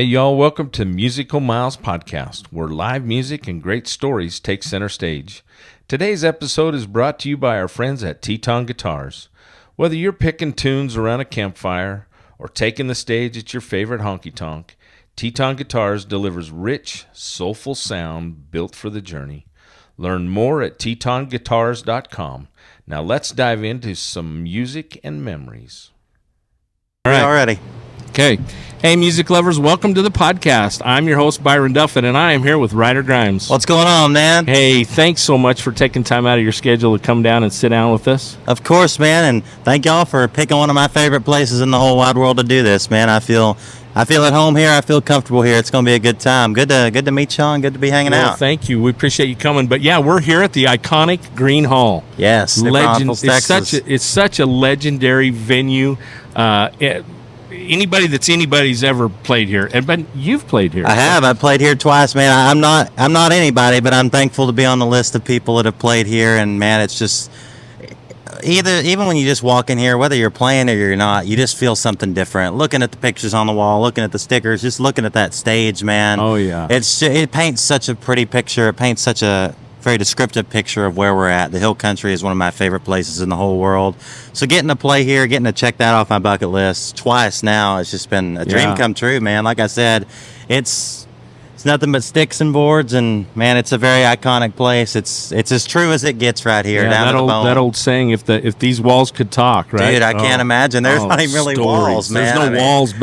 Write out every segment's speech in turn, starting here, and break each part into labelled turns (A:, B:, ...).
A: Hey y'all, welcome to Musical Miles Podcast, where live music and great stories take center stage. Today's episode is brought to you by our friends at TETON Guitars. Whether you're picking tunes around a campfire or taking the stage at your favorite honky-tonk, TETON Guitars delivers rich, soulful sound built for the journey. Learn more at tetonguitars.com. Now let's dive into some music and memories.
B: All right. Already.
A: Okay. Hey, music lovers, welcome to the podcast. I'm your host, Byron Duffin, and I am here with Ryder Grimes.
B: What's going on, man?
A: Hey, thanks so much for taking time out of your schedule to come down and sit down with us.
B: Of course, man, and thank y'all for picking one of my favorite places in the whole wide world to do this, man. I feel at home here. I feel comfortable here. It's going to be a good time. Good to meet y'all and good to be hanging out.
A: Thank you. We appreciate you coming. But yeah, we're here at the iconic Gruene Hall.
B: Yes, Braunfels, Texas.
A: It's such a legendary venue. Anybody's ever played here, but you've played here.
B: I have. I played here twice, man. I'm not anybody, but I'm thankful to be on the list of people that have played here. And man, it's just even when you just walk in here, whether you're playing or you're not, you just feel something different. Looking at the pictures on the wall, looking at the stickers, just looking at that stage, man.
A: Oh yeah.
B: It paints such a pretty picture. It paints such a very descriptive picture of where we're at. The Hill Country is one of my favorite places in the whole world. So getting to play here, getting to check that off my bucket list twice now, it's just been a dream come true, man. Like I said, it's nothing but sticks and boards, and man, it's a very iconic place. It's as true as it gets right here, down to the bone.
A: That old saying, if these walls could talk, right?
B: Dude, I can't imagine. There's not even really walls, man.
A: There's no walls,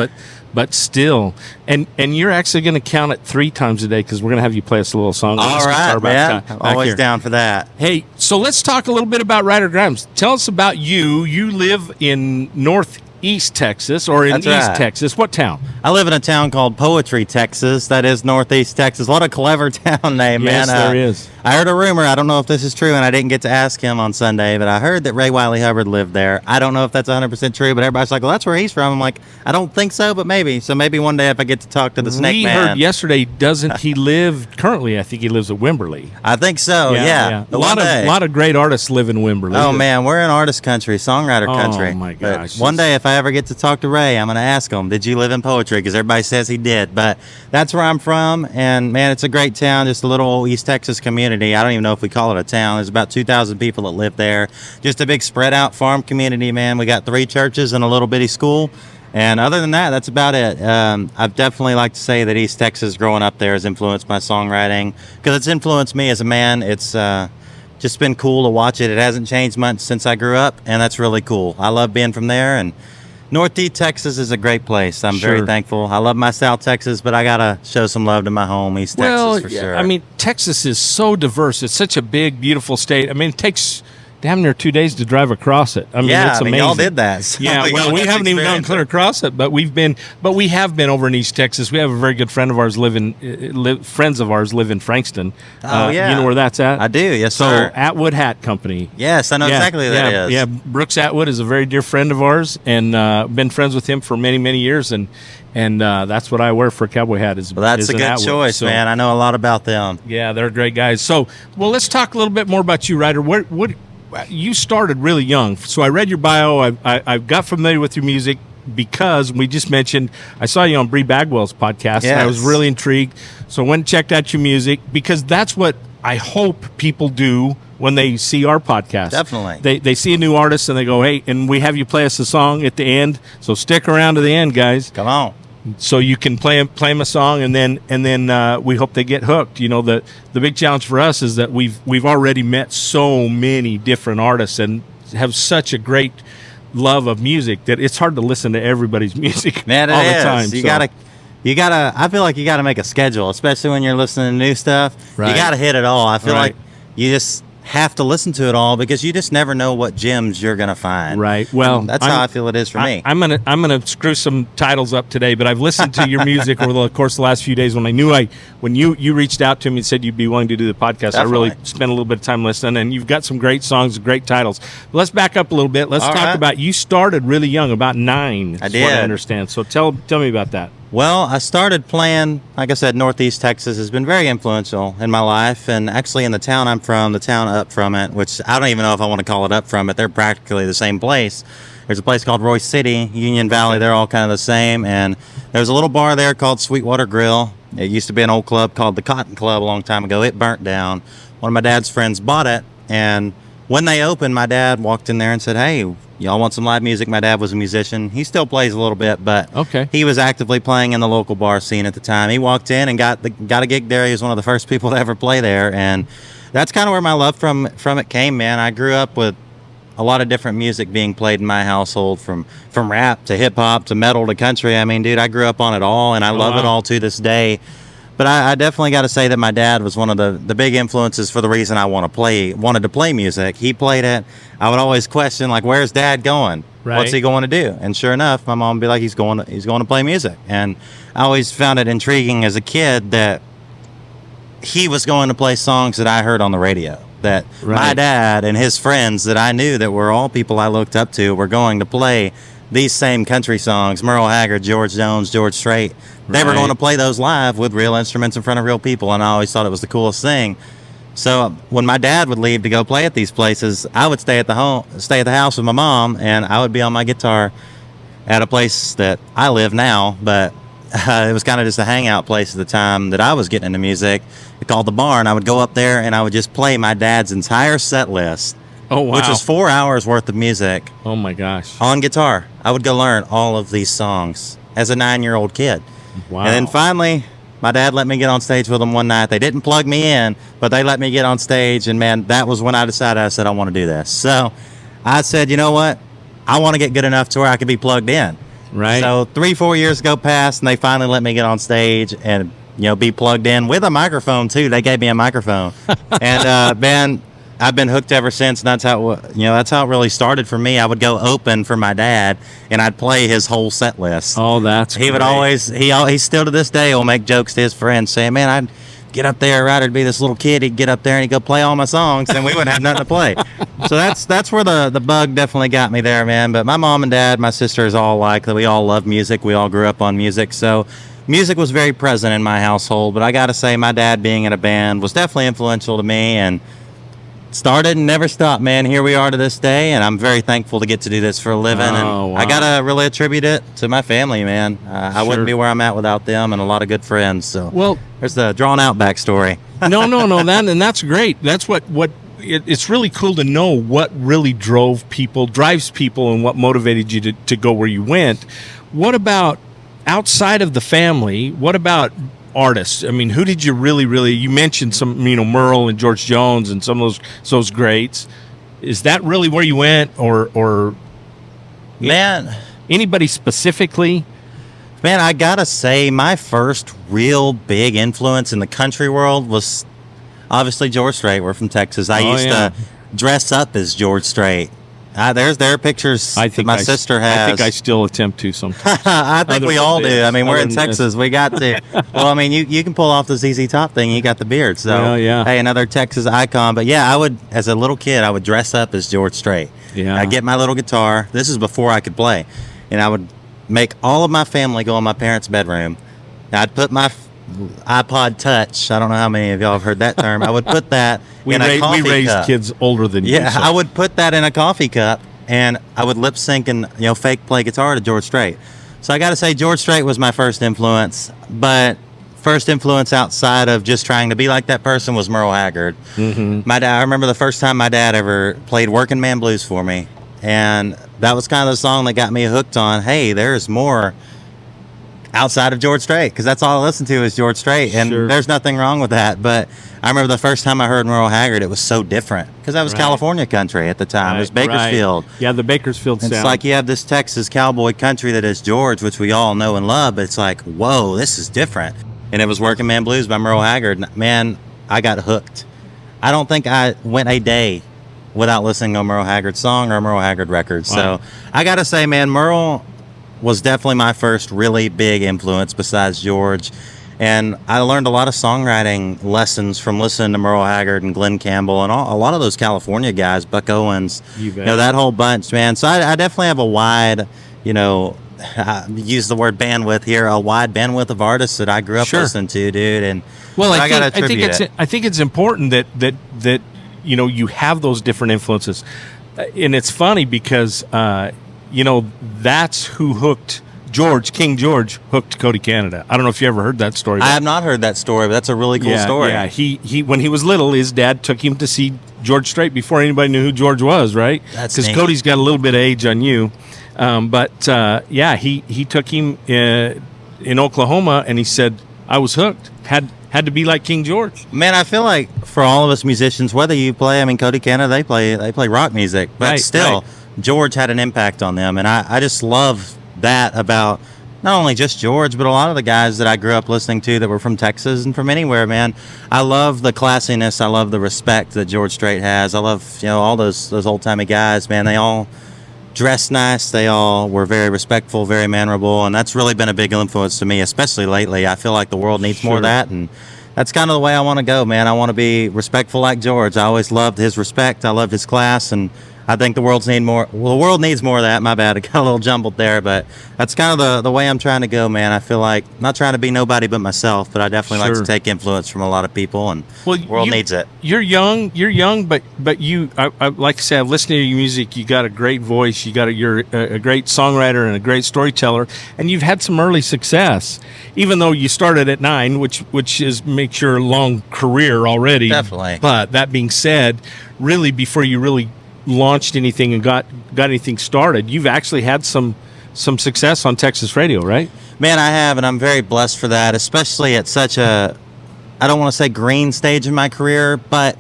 A: but still, and you're actually going to count it 3 times a day because we're going to have you play us a little song.
B: All right, man. Always down for that.
A: Hey, so let's talk a little bit about Ryder Grimes. Tell us about you. You live in Northeast Texas, or in East Texas. What town?
B: I live in a town called Poetry, Texas. That is Northeast Texas. A lot of clever town name, man.
A: Yes, there is.
B: I heard a rumor. I don't know if this is true, and I didn't get to ask him on Sunday, but I heard that Ray Wiley Hubbard lived there. I don't know if that's 100% true, but everybody's like, well, that's where he's from. I'm like, I don't think so, but maybe. So maybe one day if I get to talk to the Snake Man.
A: We heard yesterday, doesn't he live, currently, I think he lives at Wimberley.
B: I think so, yeah.
A: A lot of great artists live in Wimberley.
B: Oh, man, we're in artist country, songwriter country.
A: Oh, my gosh.
B: But one day if I ever get to talk to Ray, I'm going to ask him, did you live in Poetry? Because everybody says he did. But that's where I'm from, and, man, it's a great town, just a little old East Texas community. I don't even know if we call it a town. There's about 2,000 people that live there. Just a big spread out farm community, man. We got 3 churches and a little bitty school. And other than that, that's about it. I've definitely like to say that East Texas growing up there has influenced my songwriting because it's influenced me as a man. It's just been cool to watch it. It hasn't changed much since I grew up, and that's really cool. I love being from there, and Northeast Texas is a great place. I'm very thankful. I love my South Texas, but I got to show some love to my home, East Texas, for sure.
A: I mean, Texas is so diverse. It's such a big, beautiful state. I mean, it takes damn near 2 days to drive across it. I mean, it's amazing.
B: Y'all did that. So
A: yeah, well, we haven't even gone clear across it, but we have been over in East Texas. We have a very good friend of ours friends of ours live in Frankston.
B: Oh, yeah.
A: You know where that's at?
B: I do, yes, sir.
A: So, Atwood Hat Company.
B: Yes, I know exactly who that is.
A: Yeah, Brooks Atwood is a very dear friend of ours, and been friends with him for many, many years, and that's what I wear for a cowboy hat.
B: That's a good choice, man. I know a lot about them.
A: Yeah, they're great guys. So, well, let's talk a little bit more about you, Ryder. What you started really young. So I read your bio. I got familiar with your music because we just mentioned, I saw you on Bree Bagwell's podcast, and I was really intrigued. So I went and checked out your music because that's what I hope people do when they see our podcast.
B: Definitely.
A: They see a new artist and they go, hey, and we have you play us a song at the end. So stick around to the end, guys.
B: Come on.
A: So you can play them a song, and then we hope they get hooked. You know, the big challenge for us is that we've already met so many different artists and have such a great love of music that it's hard to listen to everybody's music all the time.
B: You gotta. I feel like you gotta make a schedule, especially when you're listening to new stuff. Right. You gotta hit it all. I feel like you just have to listen to it all because you just never know what gems you're gonna find.
A: Right. Well,
B: that's how I feel it is for me.
A: I'm gonna screw some titles up today, but I've listened to your music over the course of the last few days. When you reached out to me and said you'd be willing to do the podcast, Definitely. I really spent a little bit of time listening, and you've got some great songs, great titles. But let's back up a little bit. Let's talk about, you started really young, about 9.
B: I did.
A: What I understand. So tell me about that.
B: Well, I started playing, like I said, Northeast Texas has been very influential in my life, and actually in the town I'm from, the town up from it, which I don't even know if I want to call it up from it. They're practically the same place. There's a place called Royce City, Union Valley. They're all kind of the same. And there's a little bar there called Sweetwater Grill. It used to be an old club called the Cotton Club a long time ago. It burnt down. One of my dad's friends bought it, and when they opened, my dad walked in there and said, "Hey, y'all want some live music?" My dad was a musician. He still plays a little bit, but he was actively playing in the local bar scene at the time. He walked in and got a gig there. He was one of the first people to ever play there, and that's kind of where my love from it came, man. I grew up with a lot of different music being played in my household, from rap to hip-hop to metal to country. I mean, dude, I grew up on it all, and I love it all to this day. But I definitely got to say that my dad was one of the big influences for the reason I wanted to play music. He played it. I would always question, like, where's Dad going?
A: Right.
B: What's he going to do? And sure enough, my mom would be like, he's going to play music. And I always found it intriguing as a kid that he was going to play songs that I heard on the radio. That my dad and his friends that I knew that were all people I looked up to were going to play these same country songs, Merle Haggard, George Jones, George Strait. They were going to play those live with real instruments in front of real people, and I always thought it was the coolest thing. So when my dad would leave to go play at these places, I would stay at the house with my mom, and I would be on my guitar at a place that I live now, but it was kind of just a hangout place at the time that I was getting into music. It called the Barn. I would go up there and I would just play my dad's entire set list.
A: Oh, wow.
B: Which was 4 hours worth of music.
A: Oh, my gosh.
B: On guitar. I would go learn all of these songs as a 9-year-old kid.
A: Wow.
B: And then finally, my dad let me get on stage with them one night. They didn't plug me in, but they let me get on stage. And, man, that was when I decided, I said, I want to do this. So I said, you know what? I want to get good enough to where I could be plugged in.
A: Right.
B: So 3-4 years go past, and they finally let me get on stage and, be plugged in with a microphone, too. They gave me a microphone. And, man, I've been hooked ever since. And that's how it really started for me. I would go open for my dad, and I'd play his whole set list.
A: Oh, that's
B: He would always, he still to this day will make jokes to his friends saying, man, I'd get up there, Ryder'd be this little kid. He'd get up there and he'd go play all my songs, and we wouldn't have nothing to play. So that's where the bug definitely got me there, man. But my mom and dad, my sisters, all like that. We all love music. We all grew up on music. So music was very present in my household. But I got to say, my dad being in a band was definitely influential to me, and started and never stopped, man. Here we are to this day, and I'm very thankful to get to do this for a living. And I got to really attribute it to my family, man. I wouldn't be where I'm at without them and a lot of good friends. So there's the drawn-out backstory.
A: No, that's great. That's it's really cool to know what really drives people, and what motivated you to go where you went. What about outside of the family? What about artists? I mean, who did you really, you mentioned some, Merle and George Jones and some of those greats. Is that really where you went, or
B: man,
A: anybody specifically?
B: Man, I gotta say, my first real big influence in the country world was obviously George Strait. We're from Texas. I used to dress up as George Strait. There are pictures that my sister has.
A: I think I still attempt to sometimes.
B: I think we all do. I mean, we're in Texas. We got to. Well, I mean, you can pull off the ZZ Top thing. You got the beard. So, hey, another Texas icon. But, yeah, I would, as a little kid, I would dress up as George Strait.
A: Yeah.
B: I'd get my little guitar. This is before I could play. And I would make all of my family go in my parents' bedroom. I'd put my iPod Touch. I don't know how many of y'all have heard that term. I would put that in a coffee cup.
A: We raised kids older than you.
B: Yeah, so I would put that in a coffee cup, and I would lip sync and fake play guitar to George Strait. So I got to say, George Strait was my first influence, but first influence outside of just trying to be like that person was Merle Haggard.
A: Mm-hmm.
B: My dad. I remember the first time my dad ever played "Working Man Blues" for me, and that was kind of the song that got me hooked on. Hey, there's more outside of George Strait, because that's all I listened to is George Strait, and there's nothing wrong with that. But I remember the first time I heard Merle Haggard, it was so different, because that was California country at the time. It was Bakersfield.
A: Yeah, the Bakersfield sound.
B: It's like you have this Texas cowboy country that is George, which we all know and love, but it's like, whoa, this is different. And it was Working Man Blues by Merle Haggard. Man, I got hooked. I don't think I went a day without listening to a Merle Haggard song or a Merle Haggard record.
A: Wow.
B: So I got to say, man, Merle was definitely my first really big influence besides George. And I learned a lot of songwriting lessons from listening to Merle Haggard and Glenn Campbell and a lot of those California guys, Buck Owens, that whole bunch, man. So I definitely have a wide, I use the word bandwidth here, a wide bandwidth of artists that I grew up listening to, dude. And
A: I think it's important that you have those different influences. And it's funny because that's who hooked King George hooked Cody Canada. I don't know if you ever heard that story.
B: I have not heard that story, but that's a really cool story.
A: Yeah, he when he was little, his dad took him to see George Strait before anybody knew who George was, right?
B: That's
A: because
B: neat.
A: Cody's got a little bit of age on you. He took him in Oklahoma, and he said, I was hooked. Had to be like King George.
B: Man, I feel like for all of us musicians, whether you play, Cody Canada, they play rock music, but still, George had an impact on them, and I just love that about not only just George, but a lot of the guys that I grew up listening to that were from Texas and from anywhere, man. I love the classiness. I love the respect that George Strait has. I love, all those old-timey guys, man. They all dressed nice. They all were very respectful, very mannerable, and that's really been a big influence to me, especially lately. I feel like the world needs more of that, and that's kind of the way I want to go, man. I want to be respectful like George. I always loved his respect. I loved his class, and I think the world needs more. Well, the world needs more of that. My bad, I got a little jumbled there, but that's kind of the way I'm trying to go, man. I feel like I'm not trying to be nobody but myself, but I definitely like to take influence from a lot of people, and the world needs it.
A: You're young, but you, I like I said, I've listened to your music. You got a great voice. You're a great songwriter and a great storyteller, and you've had some early success, even though you started at 9, which makes your long career already.
B: Definitely.
A: But that being said, really before you really launched anything and got anything started, you've actually had some success on Texas radio, right?
B: Man, I have, and I'm very blessed for that, especially at such a, I don't want to say green stage in my career, but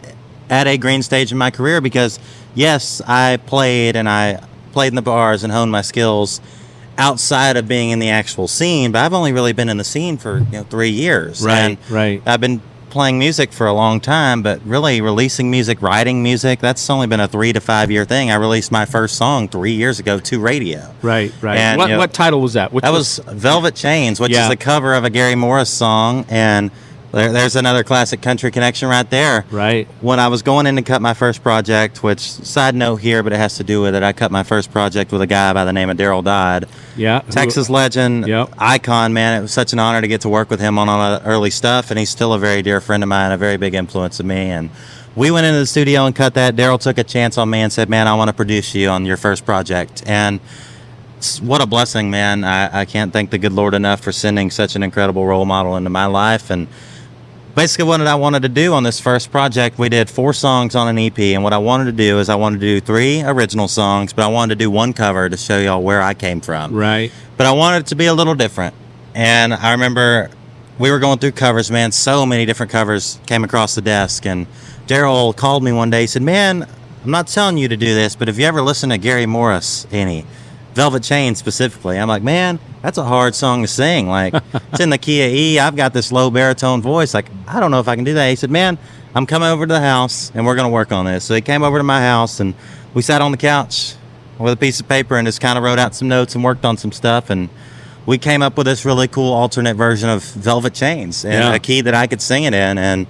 B: at a green stage in my career, because yes, I played in the bars and honed my skills outside of being in the actual scene, but I've only really been in the scene for 3 years.
A: Right.
B: I've been playing music for a long time, but really releasing music, writing music, that's only been a 3 to 5 year thing. I released my first song 3 years ago to radio.
A: Right.
B: And,
A: what title was that?
B: That was Velvet Chains, which is a cover of a Gary Morris song, and there's another classic country connection right there.
A: Right. When
B: I was going in to cut my first project, which, side note here, but it has to do with it, I cut my first project with a guy by the name of Daryl Dodd.
A: Yeah.
B: Texas legend, icon, man. It was such an honor to get to work with him on all the early stuff, and he's still a very dear friend of mine, a very big influence of me. And we went into the studio and cut that. Daryl took a chance on me and said, man, I want to produce you on your first project. And what a blessing, man. I can't thank the good Lord enough for sending such an incredible role model into my life. And basically what I wanted to do on this first project, we did 4 songs on an EP, and what I wanted to do is I wanted to do 3 original songs, but I wanted to do 1 cover to show y'all where I came from.
A: Right.
B: But I wanted it to be a little different. And I remember we were going through covers, man. So many different covers came across the desk, and Daryl called me one day. He said, man, I'm not telling you to do this, but have you ever listened to Gary Morris any? Velvet Chains specifically. I'm like, man, that's a hard song to sing. Like, it's in the key of E. I've got this low baritone voice. Like, I don't know if I can do that. He said, man, I'm coming over to the house, and we're going to work on this. So he came over to my house, and we sat on the couch with a piece of paper and just kind of wrote out some notes and worked on some stuff. And we came up with this really cool alternate version of Velvet Chains and a key that I could sing it in. And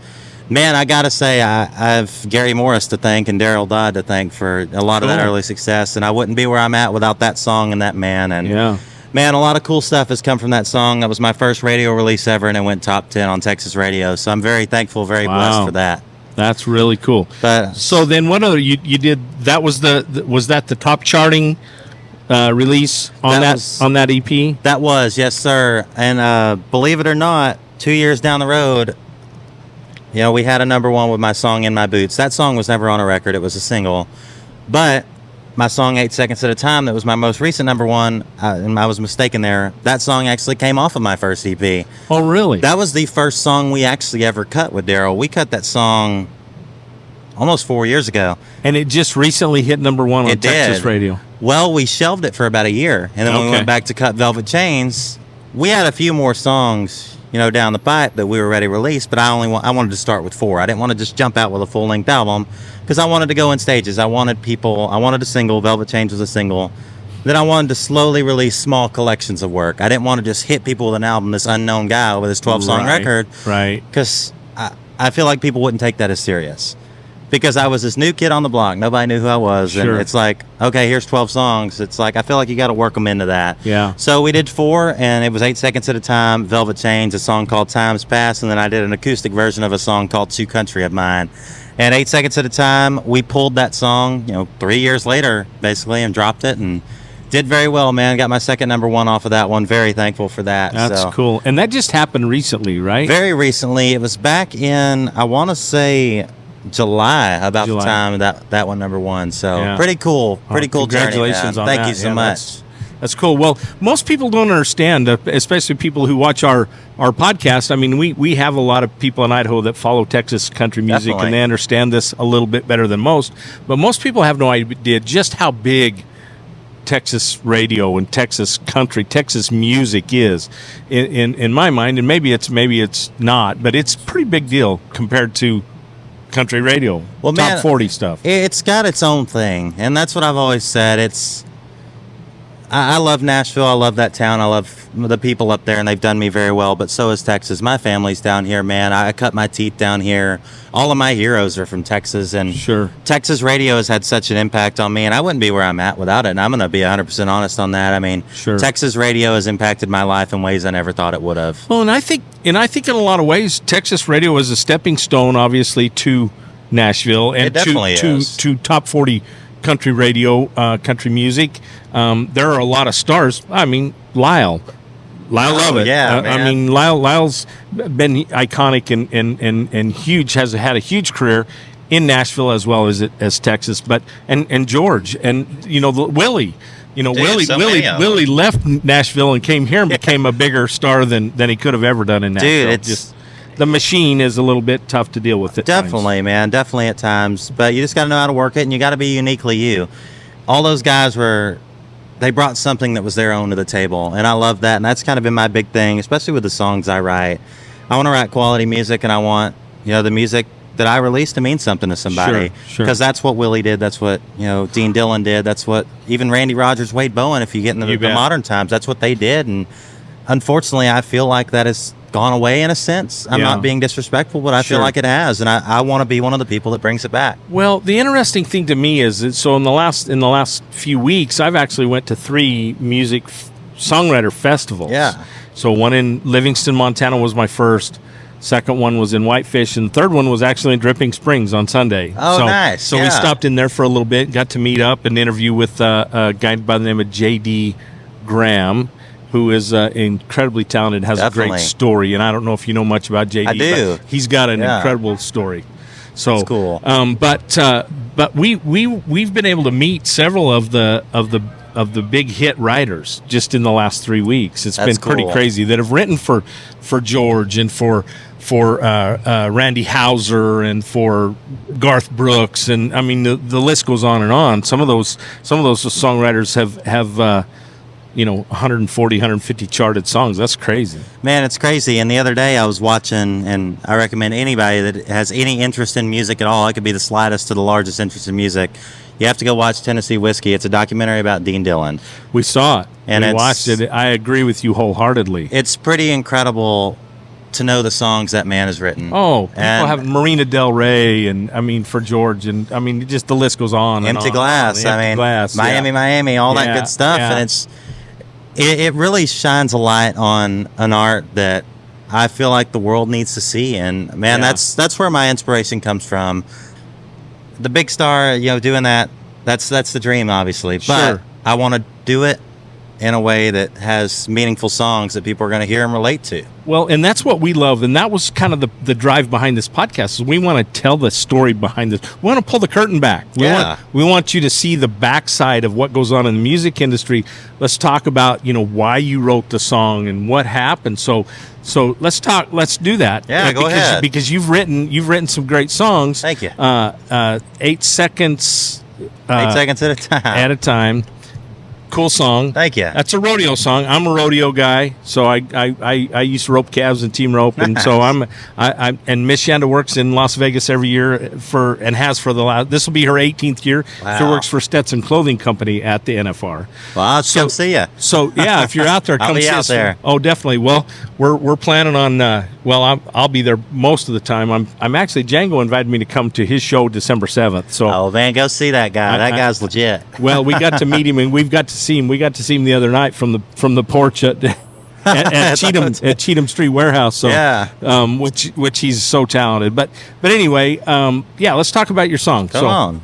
B: man, I got to say, I have Gary Morris to thank and Daryl Dodd to thank for a lot of that early success, and I wouldn't be where I'm at without that song and that man. And man, a lot of cool stuff has come from that song. That was my first radio release ever, and it went top 10 on Texas radio, so I'm very thankful, very blessed for that.
A: That's really cool.
B: But
A: so then what other you did, that was was that the top charting release on that EP?
B: That was, yes sir. And believe it or not, 2 years down the road, we had a number 1 with my song In My Boots. That song was never on a record. It was a single. But my song 8 Seconds at a Time, that was my most recent number 1, and I was mistaken there. That song actually came off of my first EP.
A: Oh, really?
B: That was the first song we actually ever cut with Daryl. We cut that song almost 4 years ago.
A: And it just recently hit number 1 on Texas radio.
B: Well, we shelved it for about a year. And then when we went back to cut Velvet Chains, we had a few more songs down the pipe that we were ready to release, but I wanted to start with 4. I didn't want to just jump out with a full-length album because I wanted to go in stages. I wanted a single. Velvet Chains was a single. Then I wanted to slowly release small collections of work. I didn't want to just hit people with an album, this unknown guy with his 12-song record.
A: Right.
B: Because I feel like people wouldn't take that as serious. Because I was this new kid on the block. Nobody knew who I was.
A: Sure.
B: And it's like, okay, here's 12 songs. It's like, I feel like you got to work them into that.
A: Yeah.
B: So we did 4, and it was 8 Seconds at a Time, Velvet Chains, a song called Times Past, and then I did an acoustic version of a song called Two Country of Mine. And 8 Seconds at a Time, we pulled that song, 3 years later, basically, and dropped it. And Did very well, man. Got my second number one off of that one. Very thankful for that.
A: That's cool. And that just happened recently, right?
B: Very recently. It was back in, I want to say, July, about the time that one number one. So pretty cool. Pretty cool
A: congratulations
B: journey,
A: on
B: Thank
A: that.
B: you so much.
A: That's cool. Well, most people don't understand, especially people who watch our podcast. I mean, we have a lot of people in Idaho that follow Texas country music,
B: Definitely.
A: and they understand this a little bit better than most. But most people have no idea just how big Texas radio and Texas country, Texas music is in my mind. And maybe it's not, but it's a pretty big deal compared to country radio,
B: well,
A: top
B: man,
A: 40 stuff.
B: It's got its own thing, and that's what I've always said. I love Nashville. I love that town. I love the people up there, and they've done me very well, but so is Texas. My family's down here, man. I cut my teeth down here. All of my heroes are from Texas, and Texas radio has had such an impact on me, and I wouldn't be where I'm at without it, and I'm going to be 100% honest on that. I mean, Texas radio has impacted my life in ways I never thought it would have.
A: Well, and I think in a lot of ways, Texas radio is a stepping stone, obviously, to Nashville and to top 40 country radio, country music. There are a lot of stars. I mean, Lyle Lovett.
B: Yeah,
A: I mean, Lyle's been iconic and huge. Has had a huge career in Nashville as well as Texas. But and George and Willie. Willie left Nashville and came here and became a bigger star than he could have ever done in Nashville.
B: Dude,
A: the machine is a little bit tough to deal with at
B: Definitely,
A: times.
B: Man. Definitely at times. But you just got to know how to work it, and you got to be uniquely you. All those guys they brought something that was their own to the table, and I love that. And that's kind of been my big thing, especially with the songs I write. I want to write quality music, and I want the music that I release to mean something to somebody.
A: Sure. Because
B: that's what Willie did. That's what Dean Dillon did. That's what even Randy Rogers, Wade Bowen. If you get into the modern times, that's what they did. And unfortunately, I feel like that has gone away in a sense. I'm not being disrespectful, but I feel like it has, and I want to be one of the people that brings it back.
A: Well, the interesting thing to me is that, so in the last few weeks, I've actually went to 3 music songwriter festivals.
B: Yeah.
A: So one in Livingston, Montana was my first. Second one was in Whitefish, and the third one was actually in Dripping Springs on Sunday.
B: Oh, nice.
A: So we stopped in there for a little bit, got to meet up and interview with a guy by the name of J.D. Graham, who is incredibly talented, has a great story. And I don't know if you know much about JD.
B: I do.
A: But he's got an incredible story. So
B: that's cool.
A: But we've been able to meet several of the big hit writers just in the last 3 weeks. It's been pretty crazy that have written for George and for Randy Houser and for Garth Brooks, and I mean the list goes on and on. Some of those songwriters have 140, 150 charted songs. That's crazy.
B: Man, it's crazy. And the other day I was watching, and I recommend anybody that has any interest in music at all, it could be the slightest to the largest interest in music, you have to go watch Tennessee Whiskey. It's a documentary about Dean Dillon.
A: We saw it.
B: And
A: we watched it. I agree with you wholeheartedly.
B: It's pretty incredible to know the songs that man has written.
A: Oh, people have Marina Del Rey, and I mean for George, and I mean just the list goes on.
B: Empty Glass. Miami, all that good stuff, and it really shines a light on an art that I feel like the world needs to see. And man, that's where my inspiration comes from. The big star, doing that's the dream, obviously. But I want to do it in a way that has meaningful songs that people are going to hear and relate to.
A: Well, and that's what we love, and that was kind of the drive behind this podcast. Is we want to tell the story behind this. We want to pull the curtain back. We want you to see the backside of what goes on in the music industry. Let's talk about why you wrote the song and what happened. So let's talk. Let's do that.
B: Yeah, go ahead.
A: Because you've written some great songs.
B: Thank you.
A: 8 seconds.
B: 8 seconds at a time.
A: At a time. Cool song.
B: Thank you.
A: That's a rodeo song. I'm a rodeo guy, so I used to rope calves and team rope, and so and Miss Shanda works in Las Vegas every year and has for the last. This will be her 18th year.
B: Wow.
A: She works for Stetson Clothing Company at the NFR.
B: Well, I'll come see you.
A: So yeah, if you're out there, come
B: I'll be
A: see
B: out
A: us.
B: there.
A: Oh, definitely. Well, we're planning on. I'll be there most of the time. I'm actually Django invited me to come to his show December 7th. So
B: oh man, go see that guy. That guy's legit.
A: Well, we got to meet him, and we've got to see him. We got to see him the other night from the porch at Cheatham Street Warehouse. So, which he's so talented. But anyway, let's talk about your song.
B: Come on.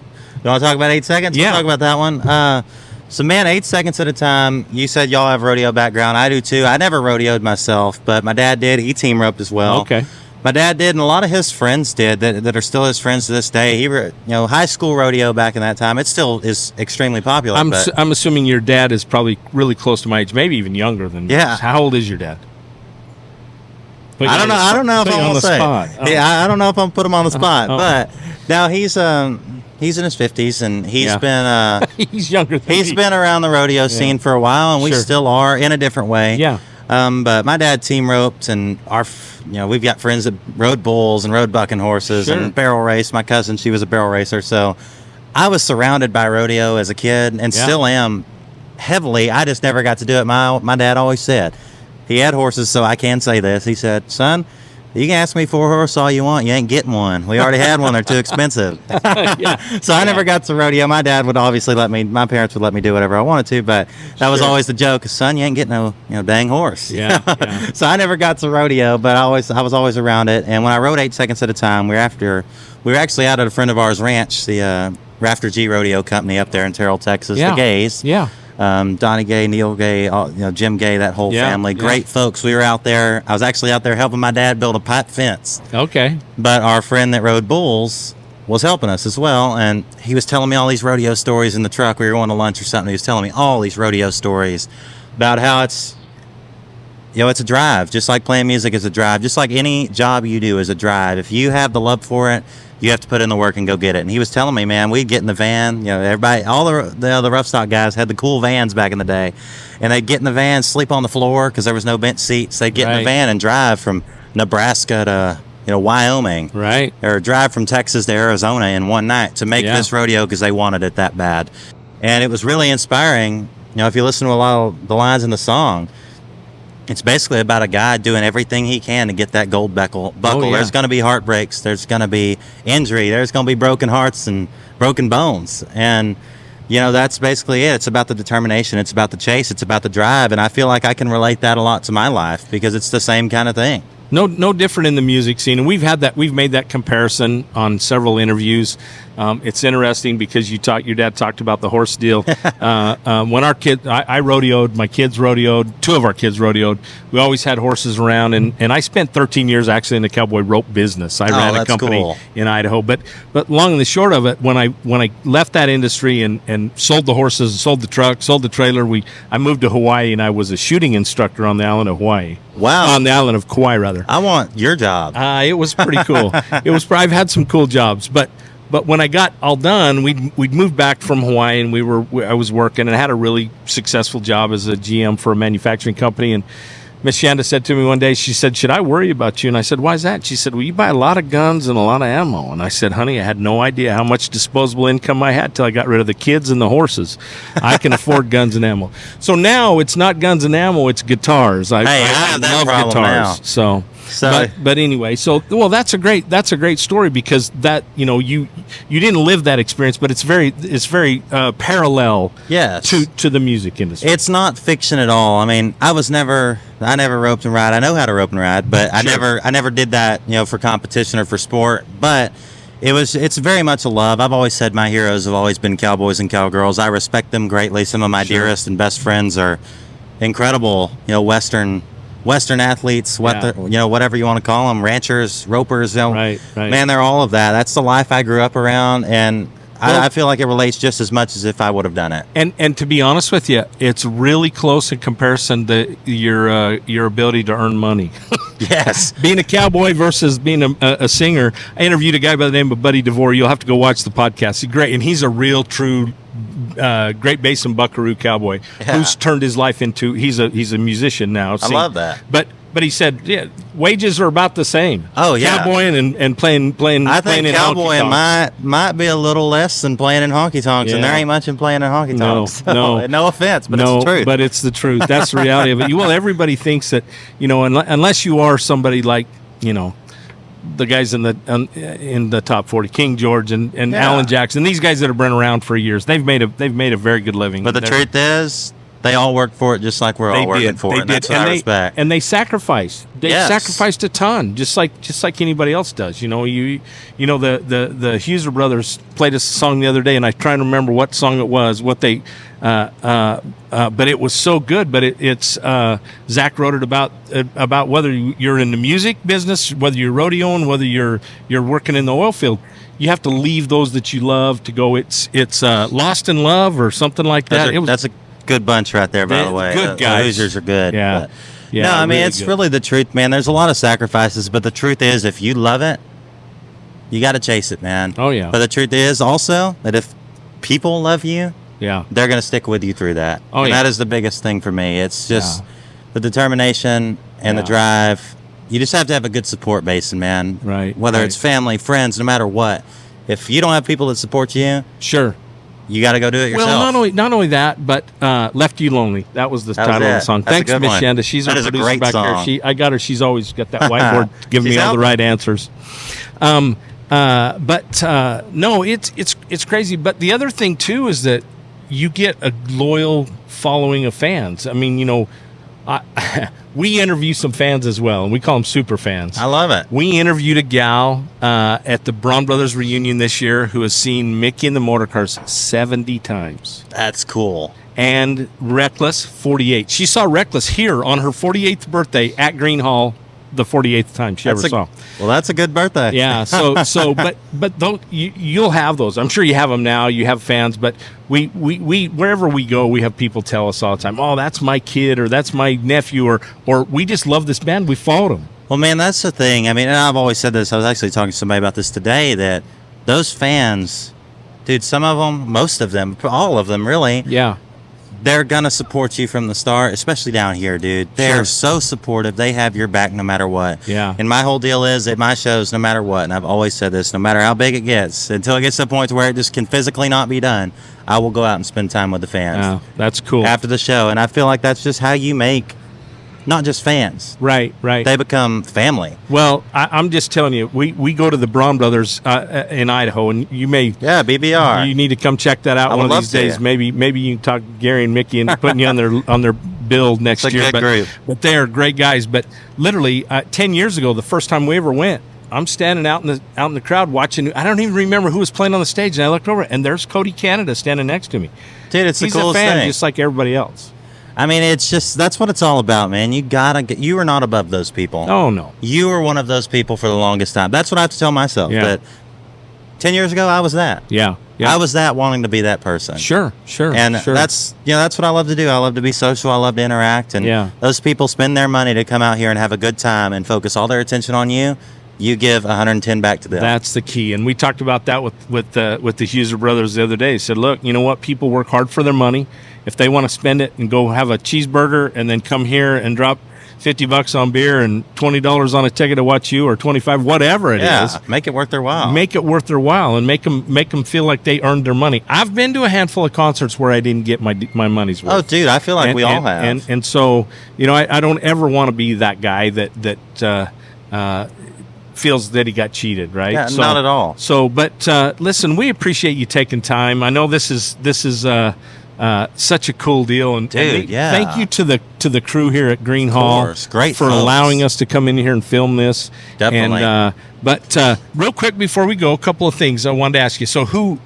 B: You want to talk about 8 seconds?
A: Yeah.
B: We'll talk about that one. So, man, 8 seconds at a time. You said y'all have rodeo background. I do, too. I never rodeoed myself, but my dad did. He team roped as well.
A: Okay.
B: My dad did, and a lot of his friends did that are still his friends to this day. High school rodeo back in that time, it still is extremely popular.
A: I'm assuming your dad is probably really close to my age, maybe even younger than me.
B: Yeah.
A: How old is your dad?
B: I don't know if I'm going to say.
A: Oh.
B: Yeah, I don't know if I'm put him on the spot, but now he's in his 50s, and he's been
A: he's younger than
B: he's
A: me.
B: been around the rodeo scene for a while, and we still are in a different way.
A: Yeah.
B: But my dad team roped, and we've got friends that rode bulls and rode bucking horses and barrel raced. My cousin, she was a barrel racer, so I was surrounded by rodeo as a kid, and still am heavily. I just never got to do it. My dad always said, he had horses, so I can say this. He said, "Son, you can ask me for a horse all you want. You ain't getting one. We already had one. They're too expensive." So I never got to rodeo. My dad would obviously my parents would let me do whatever I wanted to, but that was always the joke. Son, you ain't getting no dang horse.
A: Yeah.
B: So I never got to rodeo, but I was always around it. And when I rode 8 seconds at a time, we were actually out at a friend of ours' ranch, the Rafter G Rodeo Company up there in Terrell, Texas. The Gays. Yeah. Donnie Gay, Neil Gay, Jim Gay, that whole family. Great folks. We were out there. I was actually out there helping my dad build a pipe fence.
A: Okay.
B: But our friend that rode bulls was helping us as well, and he was telling me all these rodeo stories in the truck. We were going to lunch or something. He was telling me all these rodeo stories about how it's a drive, just like playing music is a drive, just like any job you do is a drive. If you have the love for it, you have to put in the work and go get it. And he was telling me, man, we'd get in the van. Everybody, all the other rough stock guys had the cool vans back in the day, and they'd get in the van, sleep on the floor because there was no bench seats. They'd get in the van and drive from Nebraska to Wyoming, or drive from Texas to Arizona in one night to make this rodeo because they wanted it that bad. And it was really inspiring. If you listen to a lot of the lines in the song, it's basically about a guy doing everything he can to get that gold buckle. There's going to be heartbreaks. There's going to be injury. There's going to be broken hearts and broken bones. And, that's basically it. It's about the determination. It's about the chase. It's about the drive. And I feel like I can relate that a lot to my life because it's the same kind of thing.
A: No different in the music scene, and we've made that comparison on several interviews. It's interesting because your dad talked about the horse deal. When our kid, I rodeoed, my kids rodeoed, two of our kids rodeoed. We always had horses around, and I spent 13 years actually in the cowboy rope business. I ran a company in Idaho, but long and the short of it, when I left that industry and sold the horses, sold the truck, sold the trailer, I moved to Hawaii, and I was a shooting instructor on the island of Hawaii.
B: Wow.
A: On the island of Kauai, rather.
B: I want your job.
A: It was pretty cool. I've had some cool jobs, but when I got all done, we'd moved back from Hawaii, and I was working, and I had a really successful job as a GM for a manufacturing company. And Miss Shanda said to me one day, she said, "Should I worry about you?" And I said, "Why is that?" She said, "Well, you buy a lot of guns and a lot of ammo." And I said, "Honey, I had no idea how much disposable income I had till I got rid of the kids and the horses. I can afford guns and ammo." So now it's not guns and ammo; it's guitars. I
B: have that
A: love guitars.
B: Now.
A: But anyway, that's a great story because that you didn't live that experience, but it's very parallel to the music industry.
B: It's not fiction at all. I mean, I never roped and ride. I know how to rope and ride, but I never did that for competition or for sport. But it's very much a love. I've always said my heroes have always been cowboys and cowgirls. I respect them greatly. Some of my dearest and best friends are incredible, Western athletes, whatever you want to call them, ranchers, ropers,
A: right.
B: Man, they're all of that. That's the life I grew up around, and I feel like it relates just as much as if I would have done it.
A: And to be honest with you, it's really close in comparison to your ability to earn money.
B: Yes.
A: Being a cowboy versus being a singer. I interviewed a guy by the name of Buddy DeVore. You'll have to go watch the podcast. He's great, and he's a real, true Great Basin buckaroo cowboy who's turned his life into he's a musician now.
B: I love that.
A: But he said, wages are about the same.
B: Oh yeah,
A: cowboying and playing.
B: I think cowboying might be a little less than playing in honky tonks, and there ain't much in playing in honky tonks. No offense, but it's the truth.
A: But it's the truth. That's the reality of it. Well, everybody thinks that unless you are somebody like the guys in the top 40, King George and Alan Jackson, these guys that have been around for years, they've made a very good living.
B: But the truth is, They all work for it just like we're all working for it. And that's what I respect.
A: And they sacrifice. They sacrificed a ton, just like anybody else does. You know, the Huser brothers played us a song the other day, and I try to remember what song it was, but it was so good. But it's Zach wrote it about whether you're in the music business, whether you're rodeoing, whether you're working in the oil field. You have to leave those that you love to go. It's Lost in Love or something like that.
B: That's a good bunch right there, by the way.
A: Good guys.
B: The Hoosiers are good.
A: Yeah.
B: Yeah. No, I mean, it's really the truth, man. There's a lot of sacrifices, but the truth is, if you love it, you got to chase it, man.
A: Oh, yeah.
B: But the truth is also that if people love you,
A: they're
B: going to stick with you through that.
A: Oh,
B: and
A: yeah.
B: that is the biggest thing for me. It's just the determination and the drive. You just have to have a good support base, man.
A: Right.
B: Whether it's family, friends, no matter what. If you don't have people that support you,
A: sure,
B: you got to go do it yourself.
A: Well, not only that, but Left You Lonely. That was the title of the song.
B: That's
A: Thanks, Miss Shanda. She's our producer back there. I got her. She's always got that whiteboard giving me all the right answers. No, it's crazy. But the other thing too is that you get a loyal following of fans. I mean, you know, we interview some fans as well, and we call them super fans.
B: I love it.
A: We interviewed a gal at the Braun Brothers reunion this year who has seen Mickey and the Motorcars 70 times.
B: That's cool.
A: And Reckless, 48. She saw Reckless here on her 48th birthday at Gruene Hall, the 48th time she ever saw.
B: Well, that's a good birthday.
A: Yeah. But you'll have those. I'm sure you have them now. You have fans, but we wherever we go, we have people tell us all the time, "Oh, that's my kid," or "That's my nephew," or "We just love this band. We followed them."
B: Well, man, that's the thing. I mean, and I've always said this. I was actually talking to somebody about this today. That those fans, dude, some of them, most of them, all of them, really.
A: Yeah.
B: They're going to support you from the start, especially down here, dude. They're so supportive. They have your back no matter what.
A: Yeah.
B: And my whole deal is at my shows, no matter what, and I've always said this, no matter how big it gets, until it gets to a point where it just can physically not be done, I will go out and spend time with the fans.
A: Oh, that's cool.
B: After the show. And I feel like that's just how you make not just fans.
A: Right.
B: They become family.
A: Well, I'm just telling you, we go to the Braun Brothers in Idaho, and you may...
B: Yeah, BBR.
A: You need to come check that out one of these days. Maybe you can talk Gary and Mickey and putting you on their bill next year. But they are great guys. But literally, 10 years ago, the first time we ever went, I'm standing out in the crowd watching. I don't even remember who was playing on the stage, and I looked over, and there's Cody Canada standing next to me.
B: Dude, it's the coolest
A: thing. He's a fan,
B: thing.
A: just like everybody else.
B: I mean, it's just, that's what it's all about, man. You are not above those people.
A: Oh, no. You
B: were one of those people for the longest time. That's what I have to tell myself.
A: Yeah.
B: That 10 years ago, I was that.
A: Yeah.
B: I was that, wanting to be that person.
A: Sure.
B: And that's what I love to do. I love to be social. I love to interact. And those people spend their money to come out here and have a good time and focus all their attention on you. You give 110 back to them.
A: That's the key. And we talked about that with the Huser brothers the other day. He said, look, you know what? People work hard for their money. If they want to spend it and go have a cheeseburger and then come here and drop $50 on beer and $20 on a ticket to watch you, or $25, whatever it is.
B: Make it worth their while.
A: Make it worth their while and make them feel like they earned their money. I've been to a handful of concerts where I didn't get my money's worth.
B: Oh, dude, I feel like we all have.
A: And so, you know, I don't ever want to be that guy that feels that he got cheated, right?
B: Yeah, not at all.
A: So, but listen, we appreciate you taking time. I know this is such a cool deal, and
B: dude,
A: thank you to the crew here at Gruene Hall for allowing us to come in here and film this.
B: Definitely.
A: And but real quick before we go, a couple of things I wanted to ask you. So, who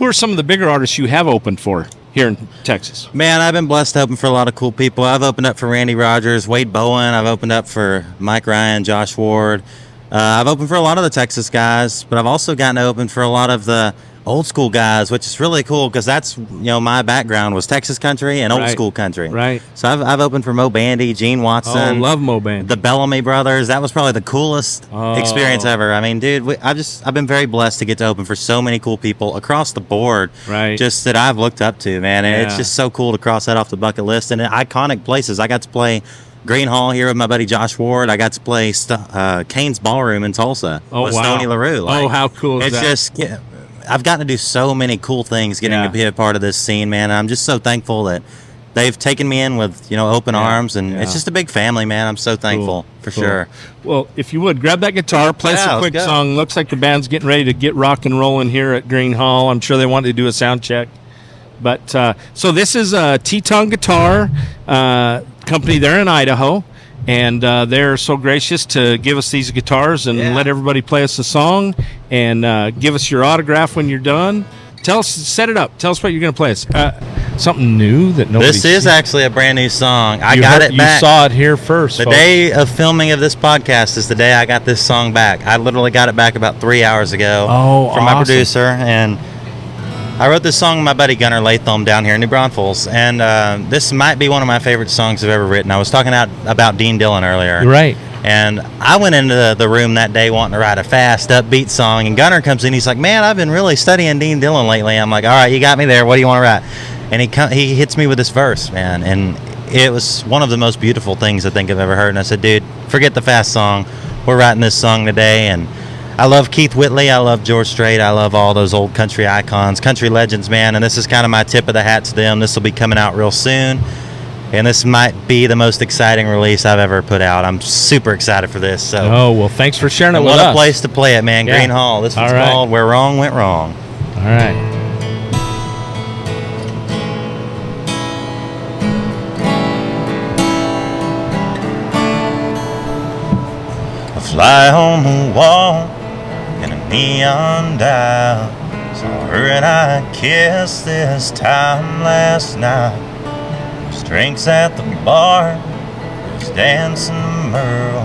A: are some of the bigger artists you have opened for here in Texas?
B: Man, I've been blessed to open for a lot of cool people. I've opened up for Randy Rogers, Wade Bowen. I've opened up for Mike Ryan, Josh Ward. I've opened for a lot of the Texas guys, but I've also gotten to open for a lot of the old school guys, which is really cool because that's, my background was Texas country and old school country.
A: Right.
B: So I've opened for Mo Bandy, Gene Watson.
A: Oh, love Mo Bandy.
B: The Bellamy brothers. That was probably the coolest experience ever. I mean, dude, I've been very blessed to get to open for so many cool people across the board.
A: Right.
B: Just that I've looked up to, man. And it's just so cool to cross that off the bucket list. And iconic places. I got to play Gruene Hall here with my buddy Josh Ward. I got to play Kane's Ballroom in Tulsa with Stoney LaRue.
A: How cool is that?
B: It's just, I've gotten to do so many cool things getting to be a part of this scene, man. And I'm just so thankful that they've taken me in with, open arms. And it's just a big family, man. I'm so thankful for sure.
A: Well, if you would, grab that guitar, play us a quick song. Looks like the band's getting ready to get rock and rolling here at Gruene Hall. I'm sure they wanted to do a sound check. But so this is a TETON guitar company there in Idaho, and they're so gracious to give us these guitars and let everybody play us a song and give us your autograph when you're done. Tell us, set it up. Tell us what you're going to play us. Something new that nobody.
B: This is actually a brand new song. I got it back.
A: You saw it here first.
B: The day of filming of this podcast is the day I got this song back. I literally got it back about 3 hours ago from my producer, and I wrote this song with my buddy Gunnar Latham down here in New Braunfels, and this might be one of my favorite songs I've ever written. I was talking about Dean Dillon earlier.
A: Right.
B: And I went into the room that day wanting to write a fast, upbeat song, and Gunnar comes in. He's like, man, I've been really studying Dean Dillon lately. I'm like, all right, you got me there. What do you want to write? And he hits me with this verse, man, and it was one of the most beautiful things I think I've ever heard. And I said, dude, forget the fast song. We're writing this song today. And I love Keith Whitley. I love George Strait. I love all those old country icons, country legends, man. And this is kind of my tip of the hat to them. This will be coming out real soon. And this might be the most exciting release I've ever put out. I'm super excited for this. So,
A: well, thanks for sharing it with us.
B: What a place to play it, man. Gruene Hall. This one's called Where Wrong Went Wrong.
A: All right.
B: A fly on the wall in a neon dial. Saw her and I kissed this time last night. Drinks at the bar, there's dancing Merle.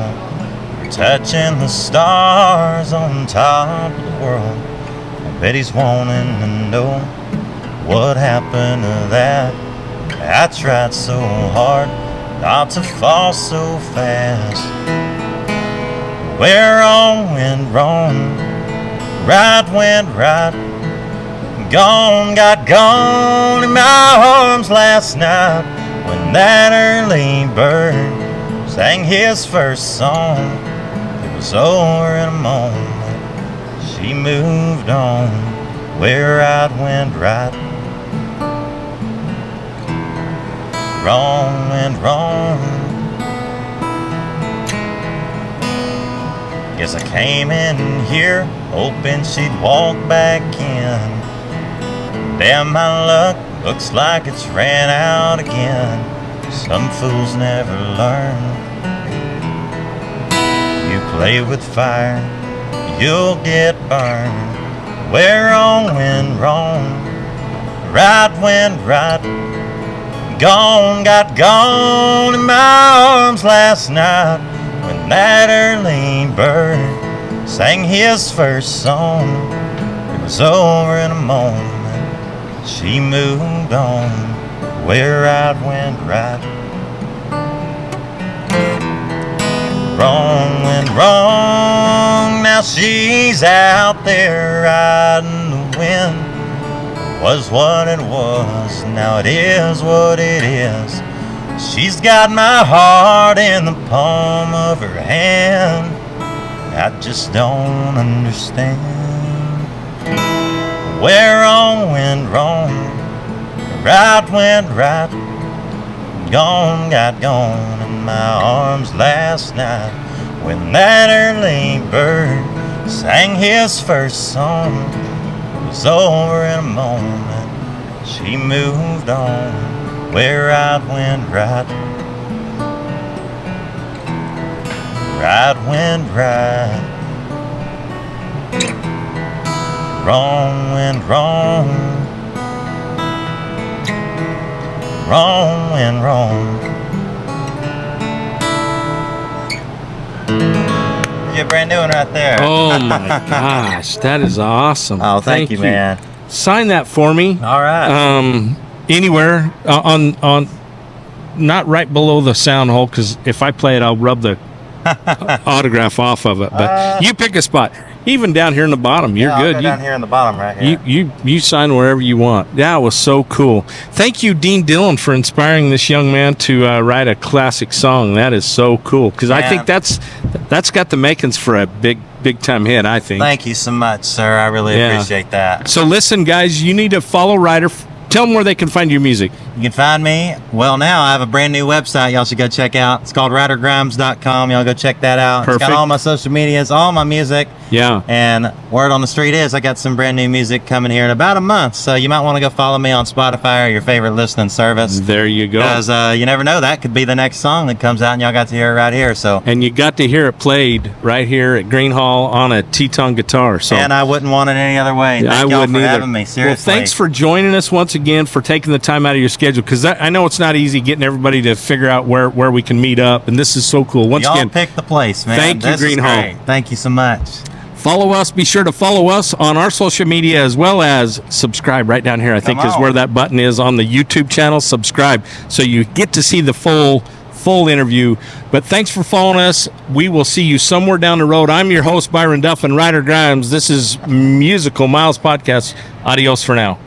B: We're touching the stars on top of the world. I bet he's wanting to know what happened to that. I tried so hard not to fall so fast. Where wrong went wrong, right went right. Gone, got gone in my arms last night. When that early bird sang his first song, it was over in a moment. She moved on, where right went right. Wrong went wrong. Guess I came in here hoping she'd walk back in. Damn, my luck looks like it's ran out again. Some fools never learn. You play with fire, you'll get burned. Where wrong went wrong, right went right. Gone, got gone in my arms last night. When that early bird sang his first song, it was over in a moment. She moved on, where right went right. Wrong went wrong, now she's out there riding the wind. Was what it was, now it is what it is. She's got my heart in the palm of her hand. I just don't understand. Where wrong went wrong, right went right. Gone, got gone in my arms last night. When that early bird sang his first song, it was over in a moment. She moved on, where right went right. Right went right. Wrong went wrong. Wrong went wrong. You're brand new one right there.
A: Oh my gosh, that is awesome.
B: Oh, thank you, man.
A: Sign that for me.
B: All right.
A: Anywhere on not right below the sound hole, because if I play it, I'll rub the autograph off of it. But you pick a spot. Even down here in the bottom, you're good.
B: I'll go down here in the bottom right here.
A: You sign wherever you want. That was so cool. Thank you, Dean Dillon, for inspiring this young man to write a classic song. That is so cool, because I think that's got the makings for a big time hit, I think.
B: Thank you so much, sir. I really appreciate that.
A: So listen, guys, you need to follow Ryder tell them where they can find your music.
B: You can find me. Well, now I have a brand new website y'all should go check out. It's called RyderGrimes.com. Y'all go check that out.
A: Perfect.
B: It's got all my social medias, all my music.
A: Yeah.
B: And word on the street is I got some brand new music coming here in about a month. So you might want to go follow me on Spotify or your favorite listening service.
A: There you go.
B: Because you never know, that could be the next song that comes out and y'all got to hear it right here. So.
A: And you got to hear it played right here at Gruene Hall on a TETON guitar. So.
B: And I wouldn't want it any other way. Thank y'all for having me. Seriously.
A: Well, thanks for joining us once again, for taking the time out of your schedule, because I know it's not easy getting everybody to figure out where we can meet up, and this is so cool. Once
B: y'all
A: again,
B: pick the place, man.
A: Thank you, Gruene Hall.
B: Thank you so much.
A: Follow us. Be sure to follow us on our social media, as well as subscribe right down here, I think is where that button is on the YouTube channel. Subscribe so you get to see the full interview. But thanks for following us. We will see you somewhere down the road. I'm your host, Byron Duffin, Ryder Grimes. This is Musical Miles Podcast. Adios for now.